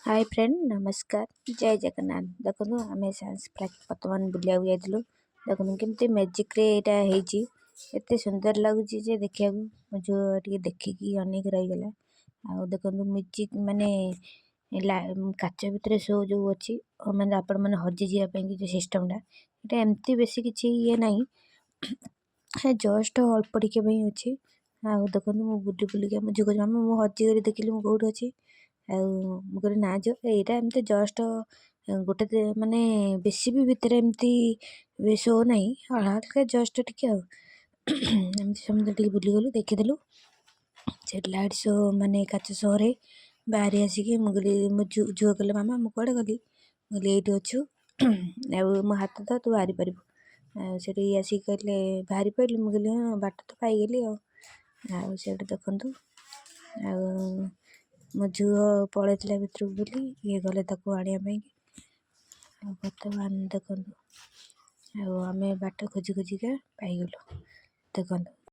Hi friend नमस्कार जय जगन्नाथ देखो आम साइंस पार्क बर्तमान बुलिया जाइलु देखो केमती मैजिक रे यहाँ होती एत सुंदर लगुच देखा जो देखिकी अनेक रहीगला आ देखो म्यूजिक माने काच भितर शो जो अच्छी मैंने आपण मैंने हजि जावाई जो सिस्टमटा यहाँ एमती बेसी किसी ये ना जस्ट अल्प टिके अच्छी आ देखो बुली बुलिका मुझे कह मामा मु हजिगली देखिली मुझे कौट अच्छी मुझे ना जो यहाँ एमती जस्ट गोटे माने बेसी भी भितर एमती शो ना हल्का जस्ट टिके एमती समझे टे बुलीगलु देखीदेलु से लाइट शो माने काच शो रे बाहरी आसिक मुझे मो झुआ कहले मामा मु कड़े गली मुझे ये अच्छु मो हाथ तो तू बाहरी पारू से आसिक कहले बाहरी पारू मुझे हाँ बाट तो पाईगली से देखु मो झुओ पलैला भितर बुली ये गले आने बर्तमान देखु आम बाट खोजी खोजिका पाईगलु देखु।